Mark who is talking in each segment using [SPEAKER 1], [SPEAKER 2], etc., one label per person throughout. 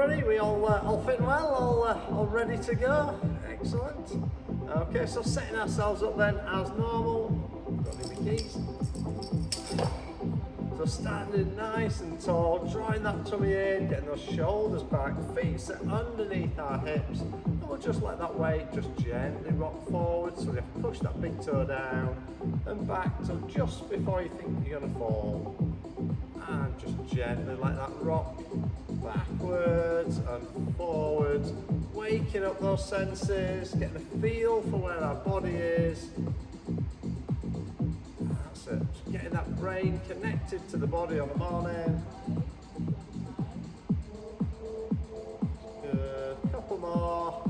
[SPEAKER 1] everybody? We all fit well? All ready to go? Excellent. Okay, so setting ourselves up then as normal. Got any keys? So standing nice and tall, drawing that tummy in, getting those shoulders back, feet set underneath our hips, and we'll just let that weight just gently rock forward. So we have to push that big toe down and back to just before you think you're going to fall. And just gently let that rock backwards and forwards, waking up those senses, getting a feel for where our body is. That's it, just getting that brain connected to the body on the morning. Good, couple more.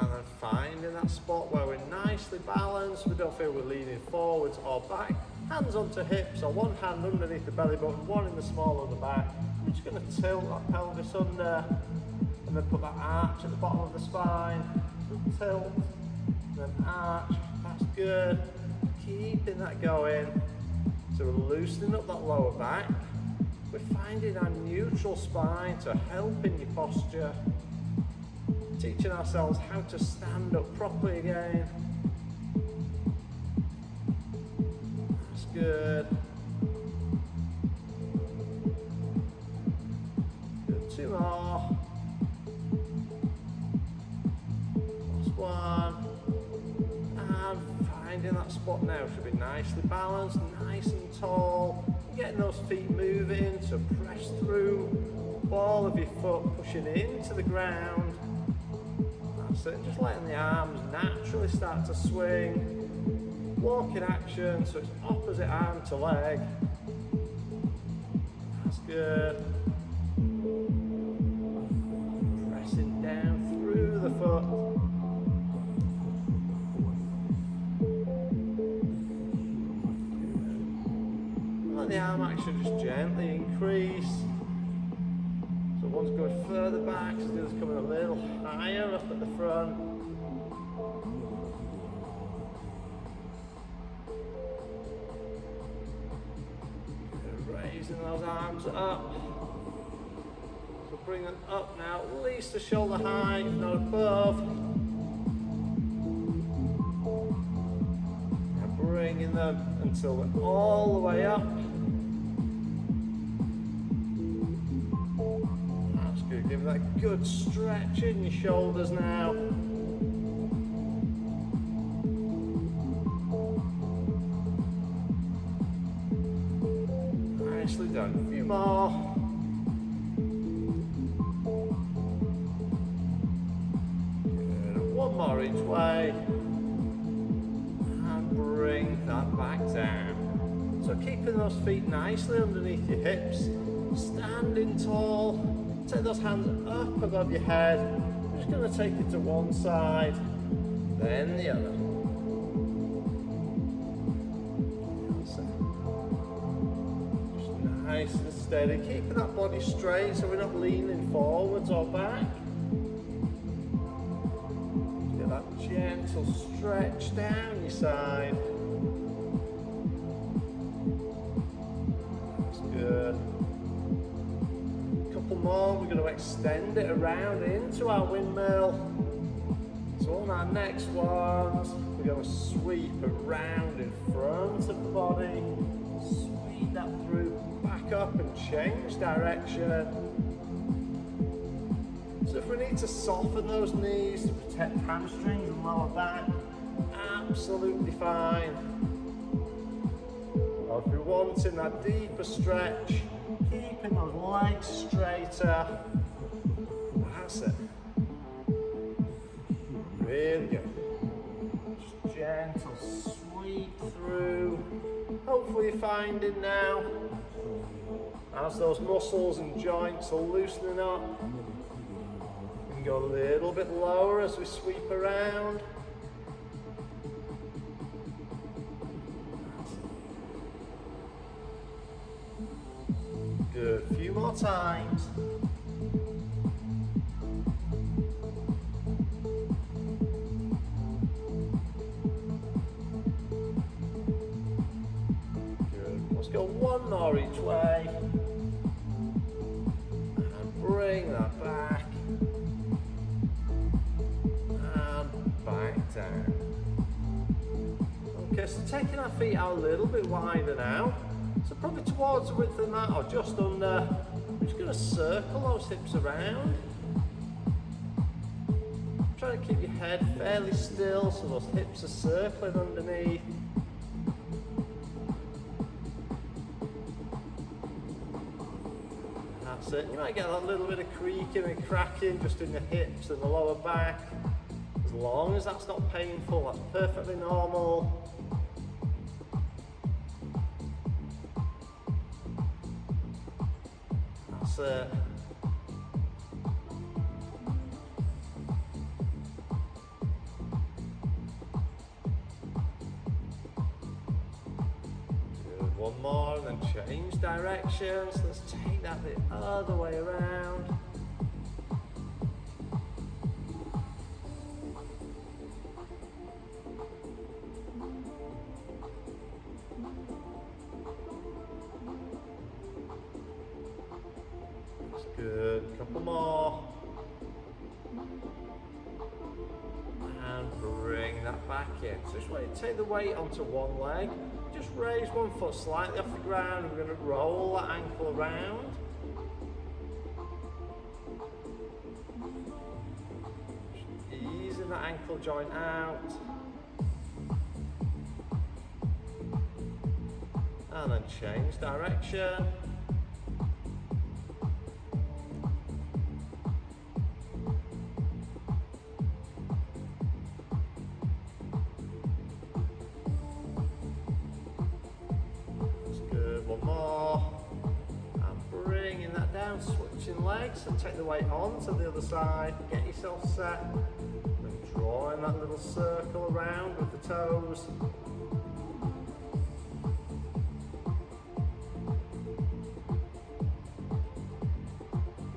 [SPEAKER 1] And then finding that spot where we're nicely balanced, we don't feel we're leaning forwards or back. Hands onto hips, or one hand underneath the belly button, one in the small of the back. We're just going to tilt that pelvis under, and then put that arch at the bottom of the spine. So tilt, and then arch, that's good. Keeping that going. So we're loosening up that lower back. We're finding our neutral spine to help in your posture. Teaching ourselves how to stand up properly again. That's good. Good, two more. Last one. And finding that spot now. Should be nicely balanced, nice and tall. Getting those feet moving, so press through. Ball of your foot pushing into the ground. That's it, just letting the arms naturally start to swing. Walking action, so it's opposite arm to leg. That's good. Pressing down through the foot. Let the arm action just gently increase. So one's going further back, so the other's coming a little higher up at the front. Raising those arms up. So bring them up now, at least to shoulder height, if not above. And bringing them until we're all the way up. Give that good stretch in your shoulders now. Nicely done. A few more. Good. One more each way. And bring that back down. So keeping those feet nicely underneath your hips. Standing tall. Take those hands up above your head. We're just going to take it to one side, then the other. Just nice and steady, keeping that body straight so we're not leaning forwards or back. Get that gentle stretch down your side. That's good. More, we're going to extend it around into our windmill. So on our next ones, we're going to sweep around in front of the body, sweep that through, back up and change direction. So if we need to soften those knees to protect hamstrings and lower back, absolutely fine. Or if we're wanting that deeper stretch, keeping those legs straighter. That's it. Really good. Just gentle sweep through. Hopefully you're finding now, as those muscles and joints are loosening up, we can go a little bit lower as we sweep around. Good, a few more times. Let's go one more each way. And bring that back. And back down. Okay, so taking our feet out a little bit wider now. So probably towards the width of that or just under. We're just going to circle those hips around. Try to keep your head fairly still so those hips are circling underneath. That's it. You might get that little bit of creaking and cracking just in the hips and the lower back. As long as that's not painful, that's perfectly normal. That's it. Good. One more and then change directions. Let's take that the other way around. Good, couple more. And bring that back in. So just want you to take the weight onto one leg. Just raise one foot slightly off the ground. We're going to roll that ankle around. Just easing that ankle joint out. And then change direction. One more, and bringing that down, switching legs, and take the weight on to the other side, get yourself set, and drawing that little circle around with the toes.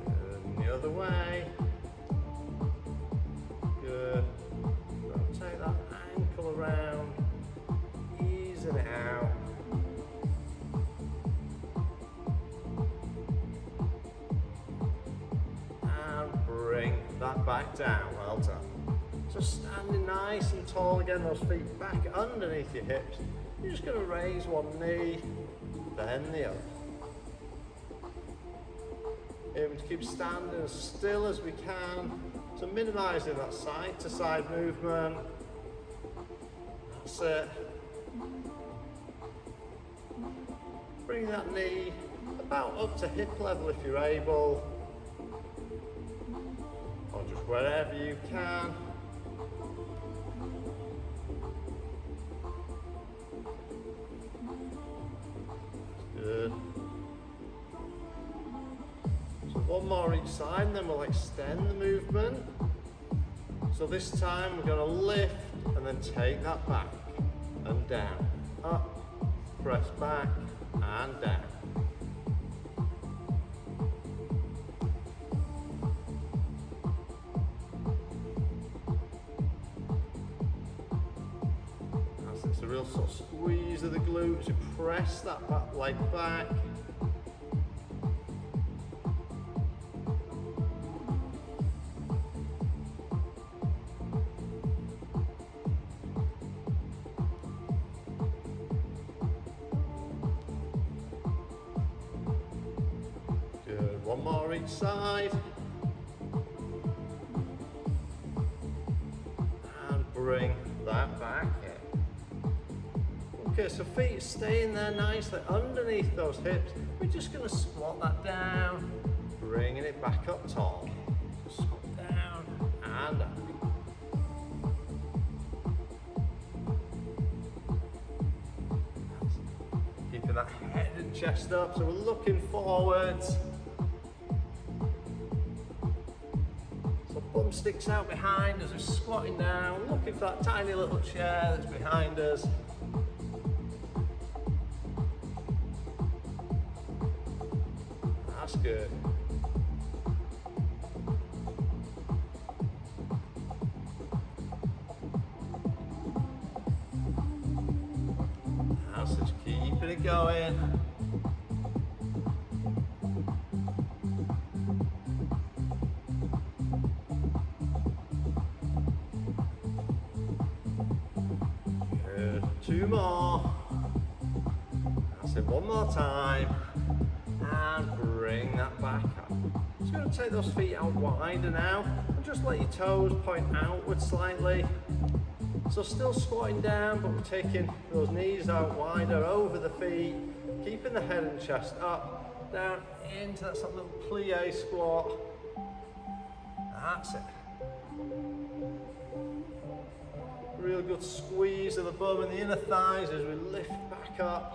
[SPEAKER 1] Good, and the other way. Good, rotate that ankle around, easing it out. That back down, well done. So standing nice and tall again, those feet back underneath your hips. You're just going to raise one knee, then the other. Here we keep standing as still as we can, so minimising that side to side movement. That's it. Bring that knee about up to hip level if you're able. Or just wherever you can. Good. So one more each side, and then we'll extend the movement. So this time we're going to lift and then take that back and down. Up, press back and down. It's a real sort of squeeze of the glutes. You press that back leg back. Good. One more each side. And bring that back in. Okay, so feet staying there nicely underneath those hips. We're just going to squat that down, bringing it back up tall. Squat down and up. Keeping that head and chest up, so we're looking forwards. So bum sticks out behind as we're squatting down, looking for that tiny little chair that's behind us. That's good. So just keeping it going. Good. 2 more. That's it, 1 more time. And bring that back up. Just going to take those feet out wider now. And just let your toes point outward slightly. So still squatting down, but we're taking those knees out wider over the feet, keeping the head and chest up, down into that sort of little plie squat. That's it. Real good squeeze of the bum and the inner thighs as we lift back up.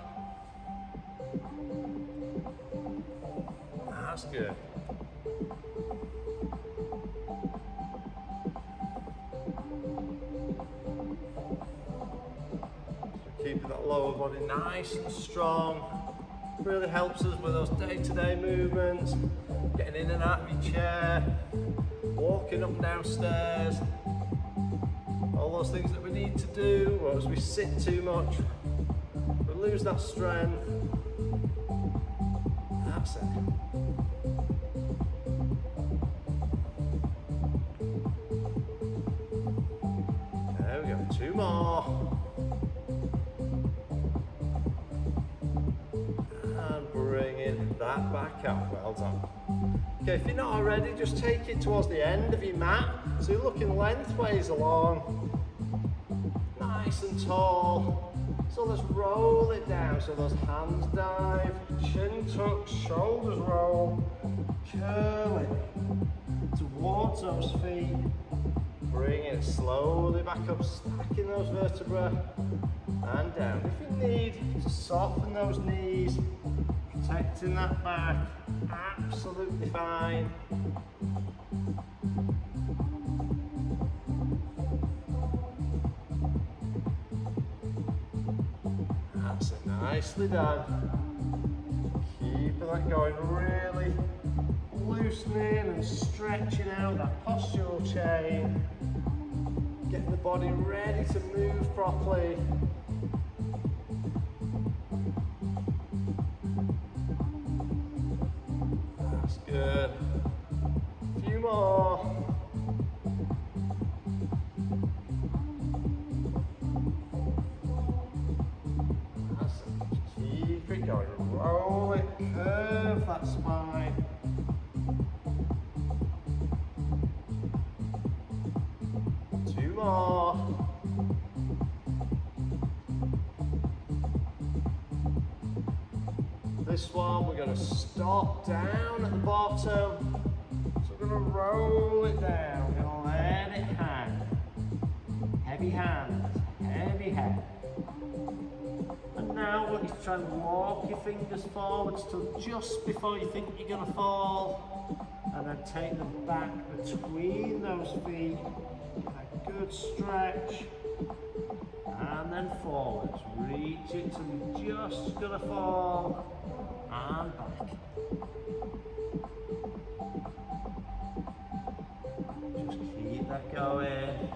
[SPEAKER 1] That's good. Keeping that lower body nice and strong. Really helps us with those day-to-day movements, getting in and out of your chair, walking up and down stairs, all those things that we need to do, or as we sit too much, we lose that strength. That's it. There we go, 2 more. That back up, well done. Okay, if you're not already, just take it towards the end of your mat. So you're looking lengthways along, nice and tall. So let's roll it down. So those hands dive, chin tuck, shoulders roll, curl it towards those feet. Bring it slowly back up, stacking those vertebrae and down. If you need to soften those knees, protecting that back, absolutely fine. That's it, nicely done. Keeping that going, really loosening and stretching out that postural chain. Getting the body ready to move properly. Good. A few more. That's it. Keep it going. Roll it. Curve that spine. Two more. This one, we're going to stop down at the bottom. So we're going to roll it down. We're going to let it hang. Heavy hands, heavy head. And now I want you to try and walk your fingers forwards till just before you think you're going to fall. And then take them back between those feet. Get a good stretch. And then forwards. Reach it till you're just going to fall. And back. Just keep that going.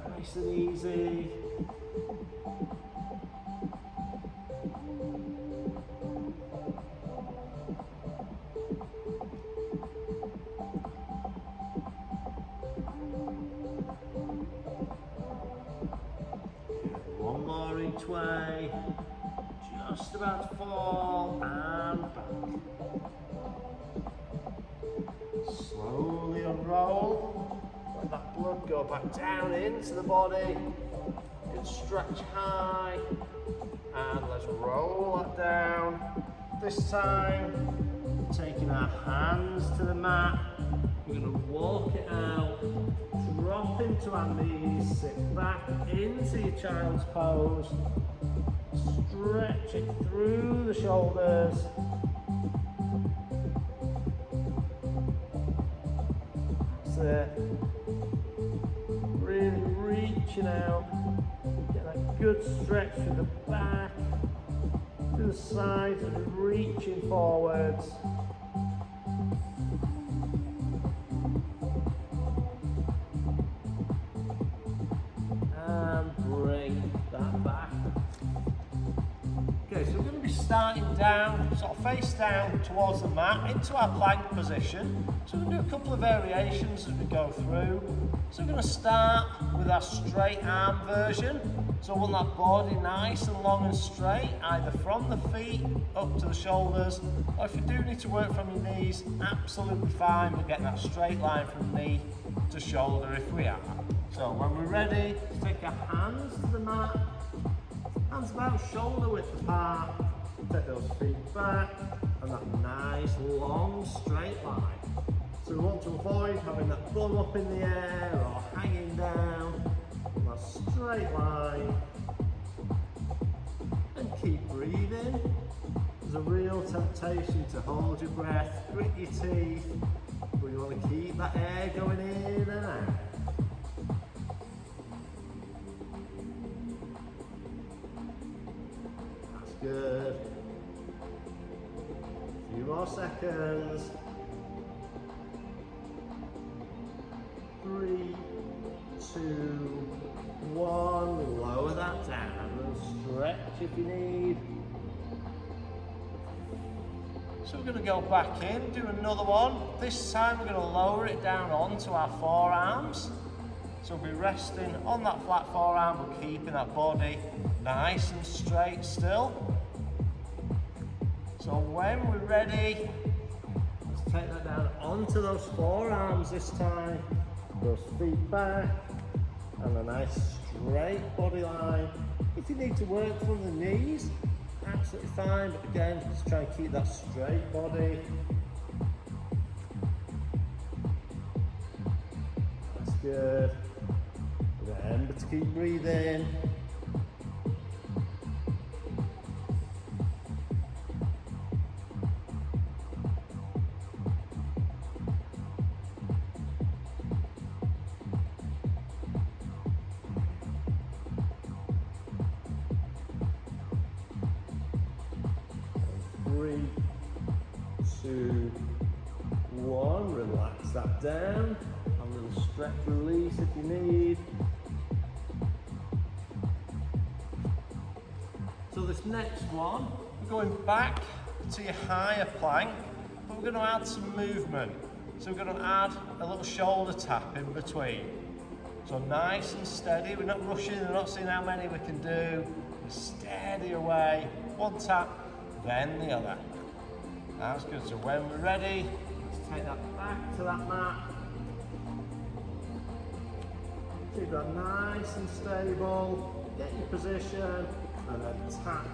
[SPEAKER 1] Nice and easy. One more each way. Just about to fall and back. Slowly unroll. Let that blood go back down into the body. Good stretch high. And let's roll that down. This time, taking our hands to the mat. We're going to walk it out. Drop into our knees. Sit back into your child's pose. Stretch it through the shoulders. That's it. Really reaching out. Get that good stretch through the back, through the sides, and reaching forwards. And bring that back. be starting down, sort of face down towards the mat into our plank position. So we're going to do a couple of variations as we go through. So we're going to start with our straight arm version. So we want that body nice and long and straight, either from the feet up to the shoulders, or if you do need to work from your knees, absolutely fine. We're getting that straight line from knee to shoulder if we are. So when we're ready, let's take our hands to the mat, hands about shoulder width apart, take those feet back, and that nice long straight line. So we want to avoid having that bum up in the air or hanging down, and that straight line, and keep breathing. There's a real temptation to hold your breath, grit your teeth, but you want to keep that air going in and out. That's good. A few more seconds. 3, 2, 1. Lower that down and stretch if you need. So we're going to go back in, do another one. This time we're going to lower it down onto our forearms. So we'll be resting on that flat forearm, but keeping that body nice and straight still. So when we're ready, let's take that down onto those forearms this time. Those feet back, and a nice straight body line. If you need to work from the knees, absolutely fine, but again, just try and keep that straight body. That's good. Remember to keep breathing. Relax that down. A little stretch release if you need. So this next one, we're going back to your higher plank, but we're going to add some movement. So we're going to add a little shoulder tap in between. So nice and steady. We're not rushing, we're not seeing how many we can do. Steady away. One tap, then the other. That's good. So when we're ready, take that back to that mat. Keep that nice and stable. Get your position and then tap.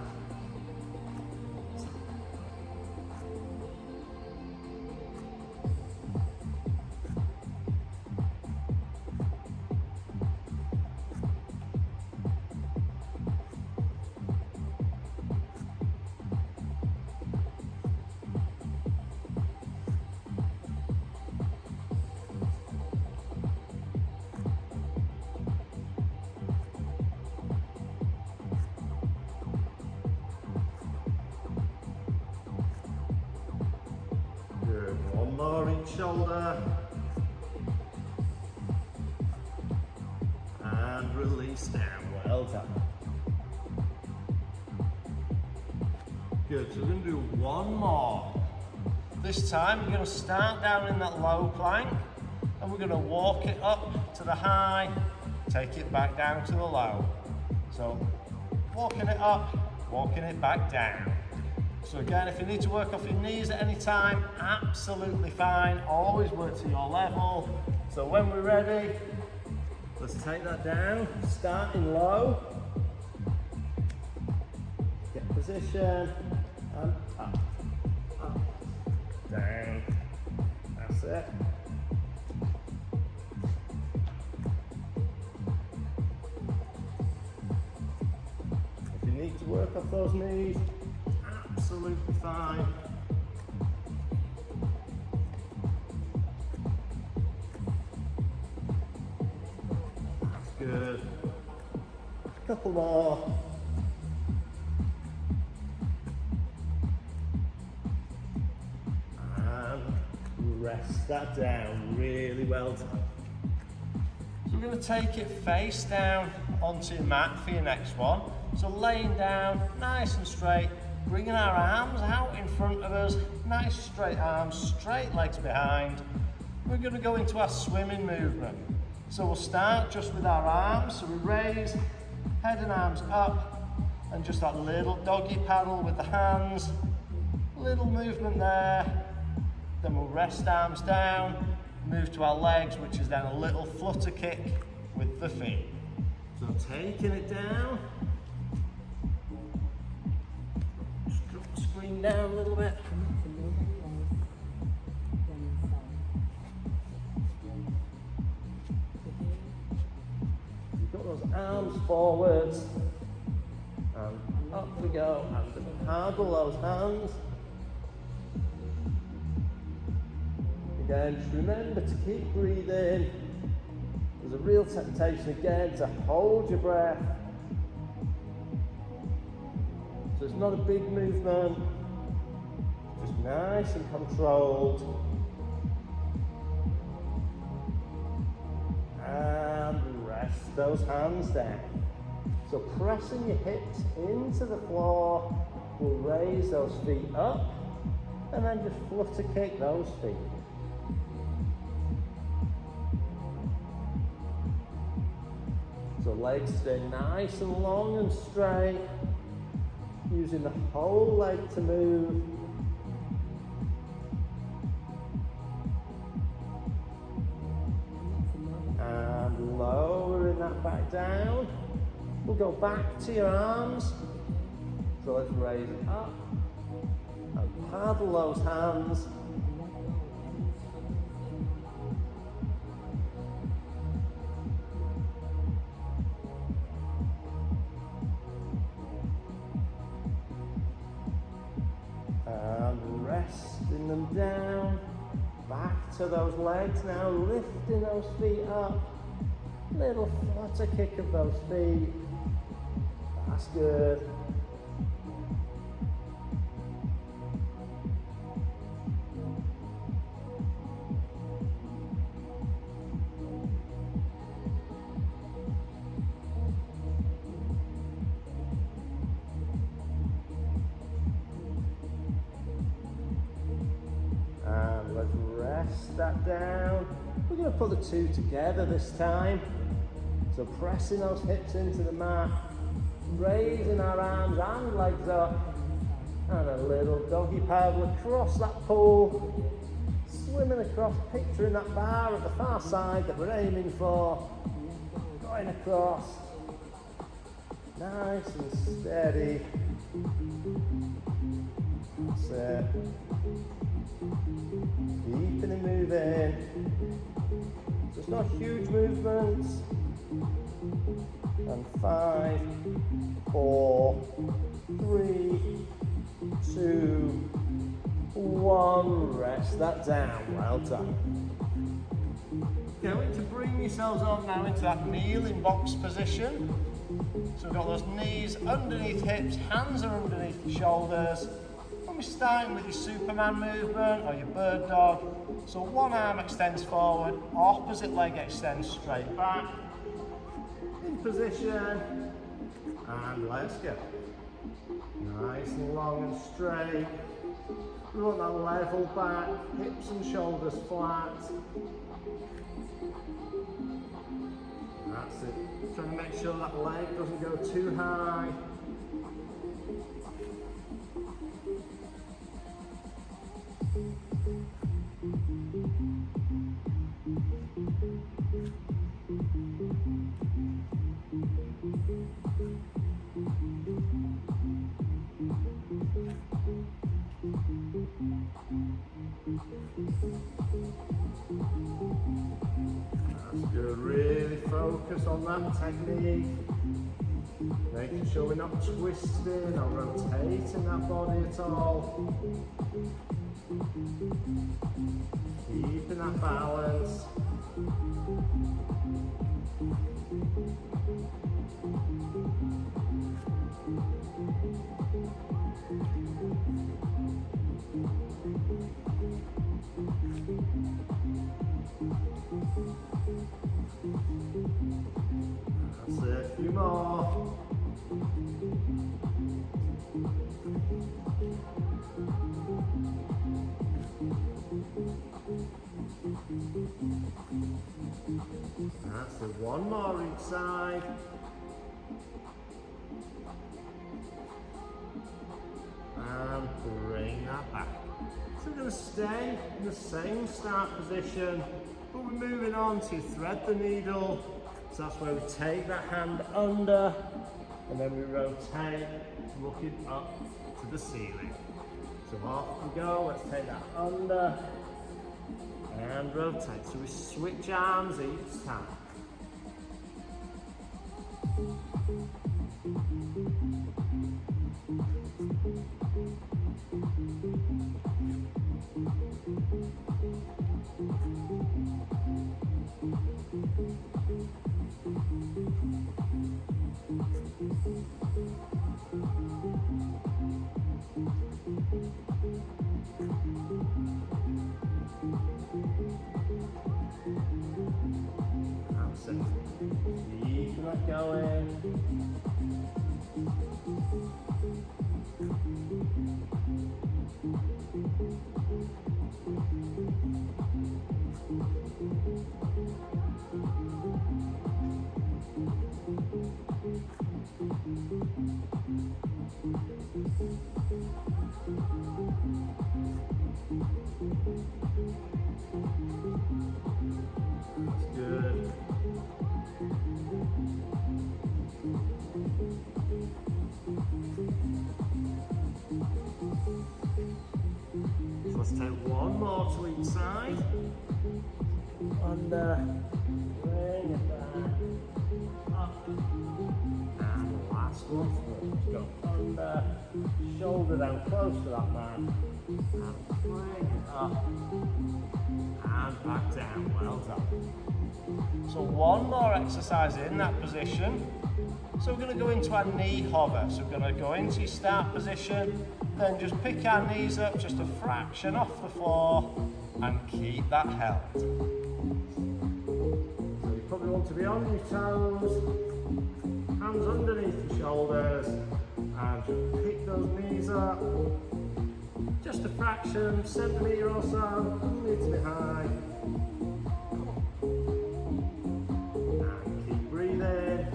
[SPEAKER 1] One more each shoulder. And release down. Well done. Good. So we're going to do one more. This time we're going to start down in that low plank and we're going to walk it up to the high, take it back down to the low. So walking it up, walking it back down. So again, if you need to work off your knees at any time, absolutely fine. Always work to your level. So when we're ready, let's take that down, starting low. Get position, and up, up, down. That's it. If you need to work off those knees, absolutely fine. That's good. A couple more. And rest that down. Really well done. So we're going to take it face down onto your mat for your next one. So laying down, nice and straight. bringing our arms out in front of us, nice straight arms, straight legs behind. We're going to go into our swimming movement. So we'll start just with our arms, so we raise head and arms up, and just that little doggy paddle with the hands, little movement there. Then we'll rest arms down, move to our legs, which is then a little flutter kick with the feet. So taking it down, just drop the screen down a little bit. You've got those arms forwards, and up we go, and paddle those hands. Again, just remember to keep breathing. There's a real temptation again to hold your breath. So it's not a big movement, just nice and controlled. And rest those hands down. So pressing your hips into the floor, we'll raise those feet up, and then just flutter kick those feet. So legs stay nice and long and straight, using the whole leg to move. And lowering that back down. We'll go back to your arms. So let's raise it up and paddle those hands. And resting them down, back to those legs now, lifting those feet up, little flutter kick of those feet, that's good. Let's rest that down. We're going to put the two together this time. So pressing those hips into the mat, raising our arms and legs up, and a little doggy paddle across that pool, swimming across, picturing that bar at the far side that we're aiming for, going across, nice and steady. That's it. Keeping it moving. Just not huge movements. And 5, 4, 3, 2, 1. Rest that down. Well done. Going to bring yourselves on now into that kneeling box position. So we've got those knees underneath hips, hands are underneath the shoulders. We're starting with your Superman movement or your bird dog. So one arm extends forward, opposite leg extends straight back. In position, and let's go. Nice and long and straight. We want that level back, hips and shoulders flat. That's it. Trying to make sure that leg doesn't go too high. That's good. Really focus on that technique. Making sure we're not twisting or rotating that body at all. Keeping that balance. That's it, a few more. more each side. And bring that back. So we're going to stay in the same start position, but we're moving on to thread the needle. So that's where we take that hand under, and then we rotate, looking up to the ceiling. So off we go, let's take that under, and rotate. So we switch arms each time. Keep that going. That's good. So let's take one more to each side. Under, bring it back, up, and the last one through. Go under, shoulder down close to that man, and bring it up, and back down. Well done. So one more exercise in that position. So we're going to go into our knee hover. So we're going to go into your start position, then just pick our knees up just a fraction off the floor and keep that held. So you probably want to be on your toes, hands underneath your shoulders, and just pick those knees up. Just a fraction, centimetre or so, doesn't need to be high. And keep breathing.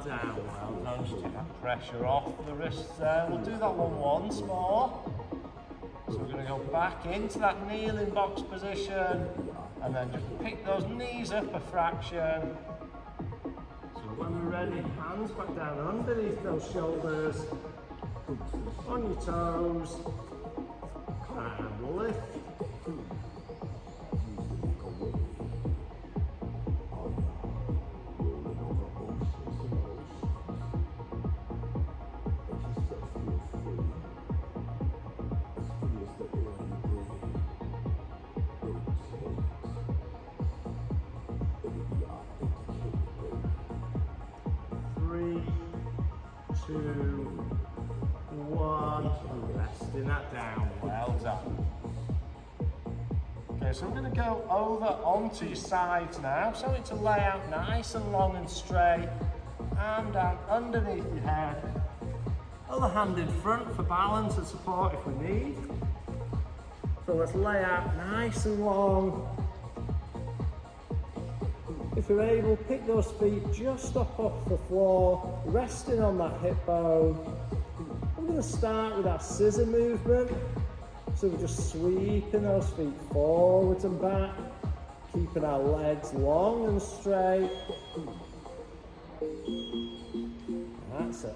[SPEAKER 1] Down, well done, just take that pressure off the wrists there. We'll do that one once more. So we're going to go back into that kneeling box position and then just pick those knees up a fraction. So when we're ready, hands back down underneath those shoulders, on your toes, and lift. Two, one, resting that down, well done. Okay, so we're going to go over onto your sides now, so it's to lay out nice and long and straight, arm down underneath your head, other hand in front for balance and support if we need. So let's lay out nice and long. If you're able, pick those feet just up off the floor, resting on that hip bone. I'm going to start with our scissor movement. So we're just sweeping those feet forwards and back, keeping our legs long and straight. That's it.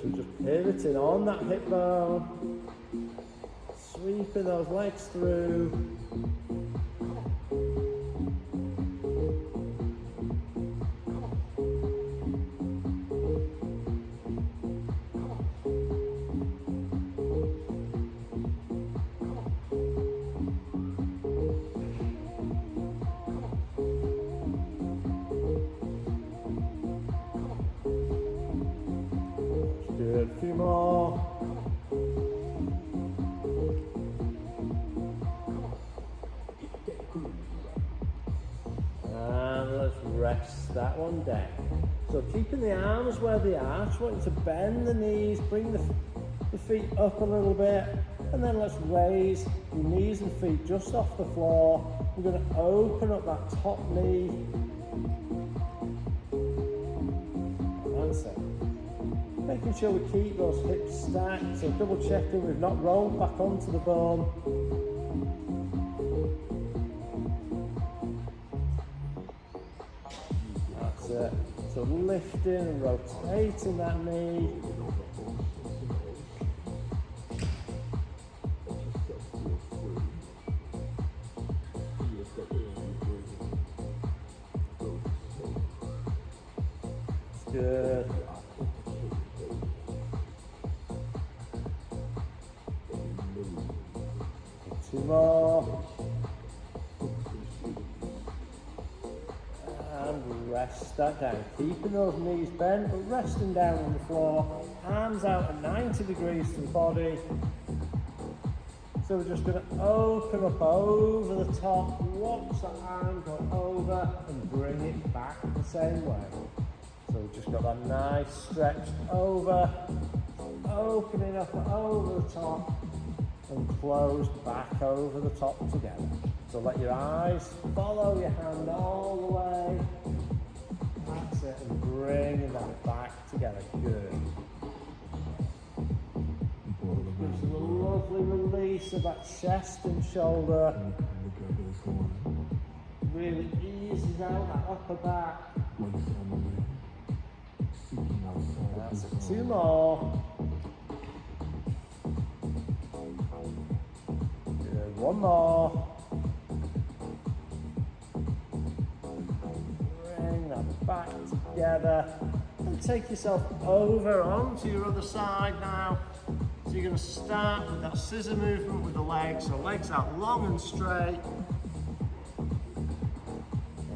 [SPEAKER 1] So just pivoting on that hip bone, sweeping those legs through. rest that one down. So keeping the arms where they are, just want you to bend the knees, bring the feet up a little bit, and then let's raise your knees and feet just off the floor. We're going to open up that top knee. That's it. Making sure we keep those hips stacked, so double checking we've not rolled back onto the bone. That's it. So lifting and rotating that knee. Good. Two more. And rest that down. Keeping those knees bent, but resting down on the floor. Arms out at 90 degrees to the body. So we're just going to open up over the top, watch that arm go over and bring it back the same way. So we've just got that nice stretch over, opening up over the top and close back over the top together. So let your eyes follow your hand all the way. That's it, and bringing that back together. Good. Gives a lovely release of that chest and shoulder. Really eases out that upper back. That's it. Two more. Good. One more. Bring that back together. And take yourself over onto your other side now. So you're going to start with that scissor movement with the legs. So legs out long and straight.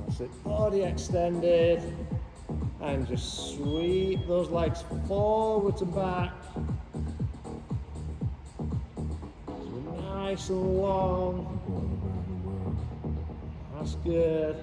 [SPEAKER 1] That's it. Body extended. And just sweep those legs forwards and back. So nice and long. That's good.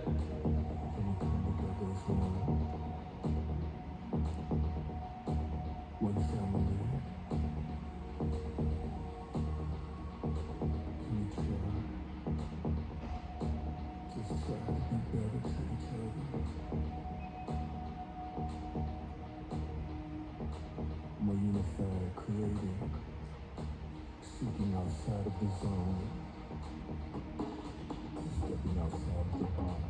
[SPEAKER 2] More unified, creating, seeking outside of the zone, stepping outside of the box.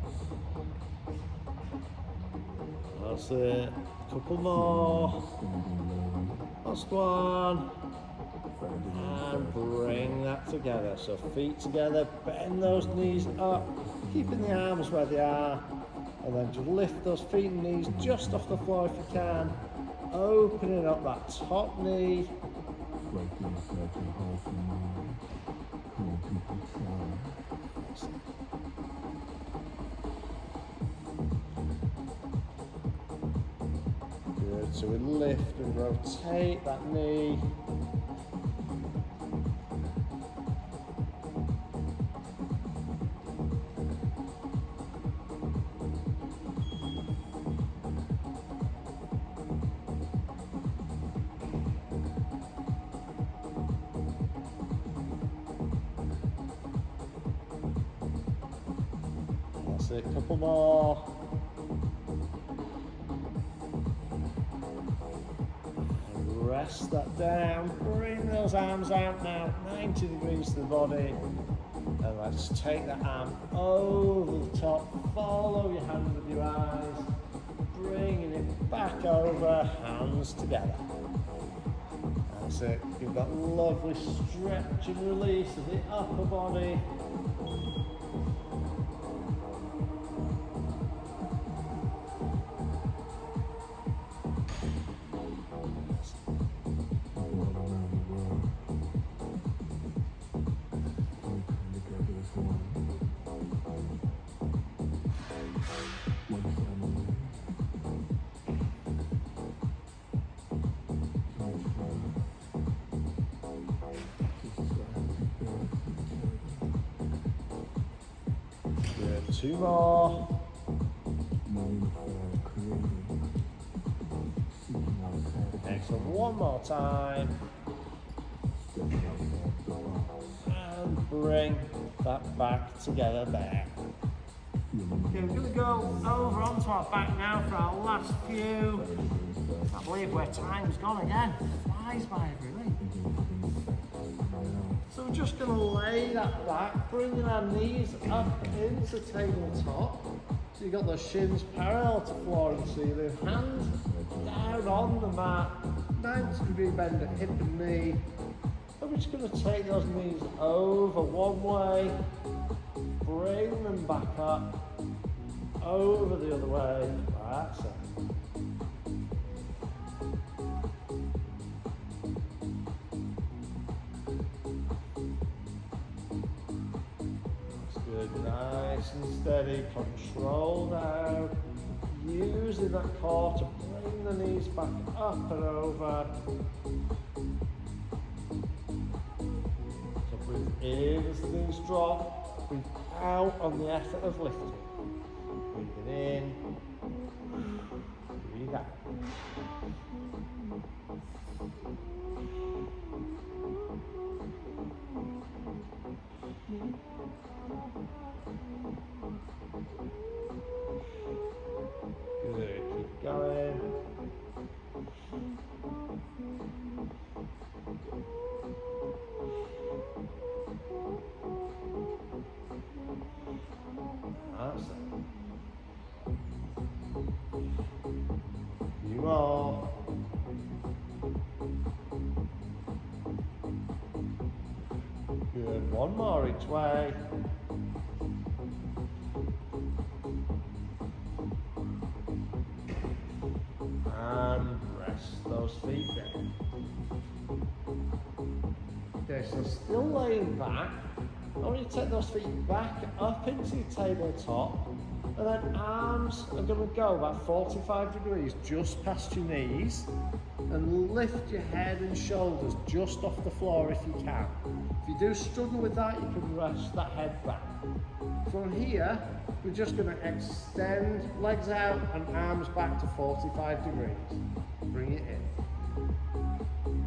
[SPEAKER 1] That's it. Couple more. Last one. And bring that together. So feet together, bend those knees up, keeping the arms where they are, and then just lift those feet and knees just off the floor if you can. Opening up that top knee. Good, so we lift and rotate that knee. That's it, couple more. And rest that down, bring those arms out now, 90 degrees to the body. And let's take that arm over the top, follow your hand with your eyes, bringing it back over, hands together. That's it, give that lovely stretch and release of the upper body. Two more.
[SPEAKER 2] unified creating, seeking outside of
[SPEAKER 1] Excellent. One more time.
[SPEAKER 2] stepping outside the box,
[SPEAKER 1] And bring that back together there. Okay, we're going to go over onto our back now for our last few. I believe where time's gone again. Flies by every week. So we're just going to lay that back, bringing our knees up into tabletop. So you've got those shins parallel to floor and ceiling. Hands down on the mat. 90-degree bend at hip and knee. And we're just going to take those knees over one way, bring them back up, over the other way. That's it. That's good. Nice and steady. Control down. Using that core to bring the knees back up and over. So breathe in as the knees drop. Breathe out on the effort of lifting. Breathing in. Breathe out. Good, keep going. That's it. Few more. Good, one more each way. And rest those feet down. Okay, so still laying back. I want you to take those feet back up into your tabletop, and then arms are going to go about 45 degrees just past your knees, and lift your head and shoulders just off the floor if you can. If you do struggle with that, you can rest that head back. From here, we're just going to extend legs out and arms back to 45 degrees. Bring it in.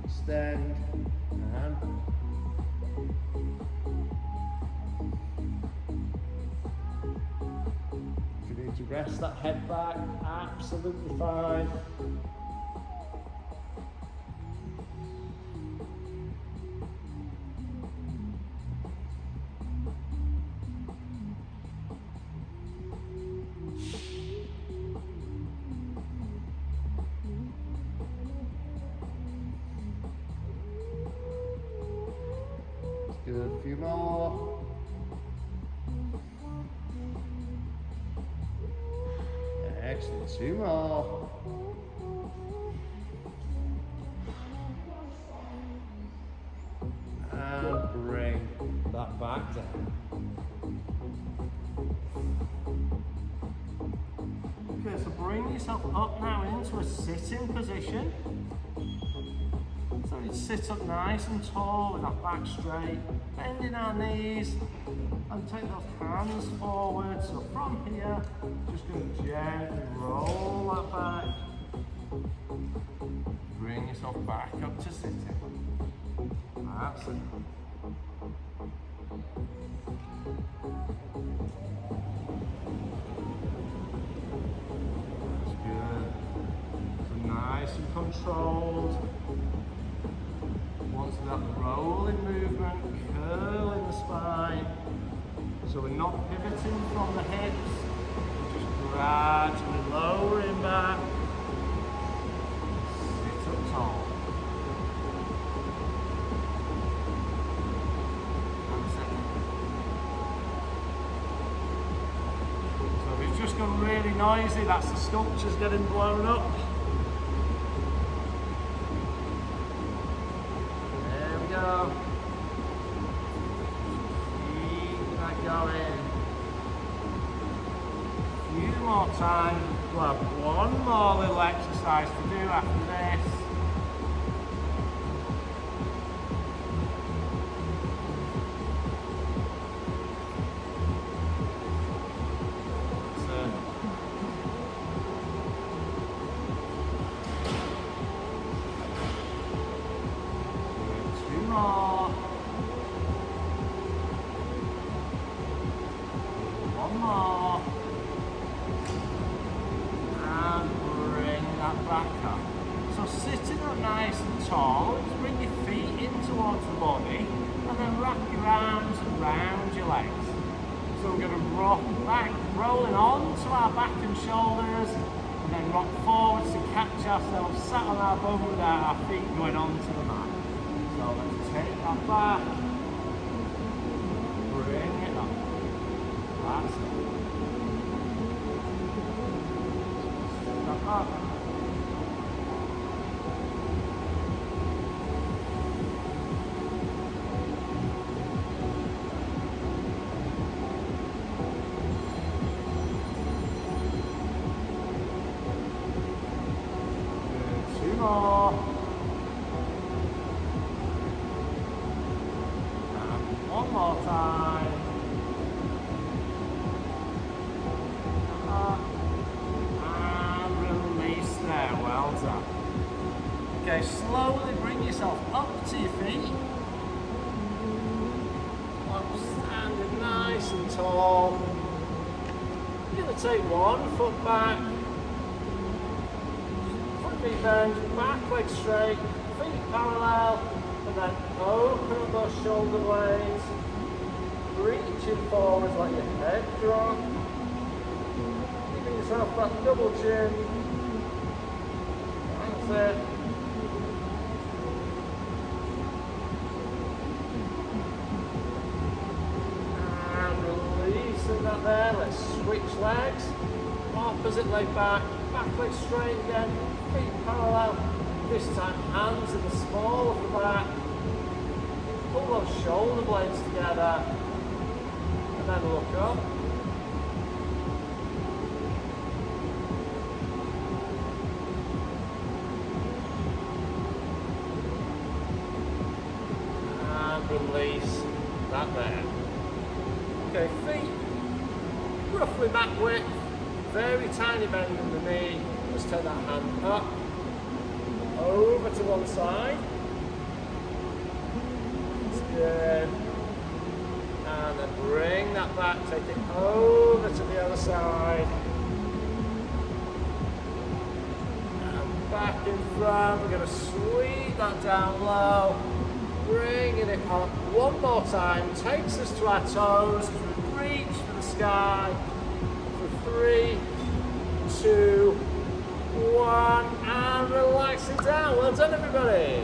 [SPEAKER 1] Extend and if you need to rest that head back, absolutely fine. Good, a few more. Excellent, two more. And bring that back down. Okay, so bring yourself up now into a sitting position. So we sit up nice and tall with our back straight, bending our knees, and take those hands forward. So from here, just going to gently roll that back. Bring yourself back up to sitting. That's it. That's good. So nice and controlled. Once that rolling movement, curling the spine. So we're not pivoting from the hips, we're just gradually lowering back. Sit up tall. That's it. So if it's just gone really noisy, that's the sculptures getting blown up. Go. Keep that going. A few more times. We'll have one more little exercise to do after this. sitting up nice and tall, just bring your feet in towards the body and then wrap your arms around your legs. So we're going to rock back, rolling onto our back and shoulders, and then rock forwards to catch ourselves sat on our bum without our feet going onto the mat. So let's take that back, bring it up. That's it. Step that up. More. And one more time. And release there. Well done. Okay, slowly bring yourself up to your feet. Up, standing nice and tall. You're going to take one foot back. Feet bend, back leg straight, feet parallel, and then open up those shoulder blades, reaching forwards, let your head drop, giving yourself that double chin, that's it. And releasing that there, let's switch legs, opposite leg back, back leg straight again, feet parallel. This time hands in the small of the back. Pull those shoulder blades together. And then look up. And release that there. Okay, feet roughly back width. Very tiny bend in the knee. Just take that hand up, over to one side. That's good. And then bring that back, take it over to the other side. And back in front, we're going to sweep that down low. Bringing it up one more time, takes us to our toes as we reach for the sky. For 3, 2, 1, and relax it down. Well done, everybody.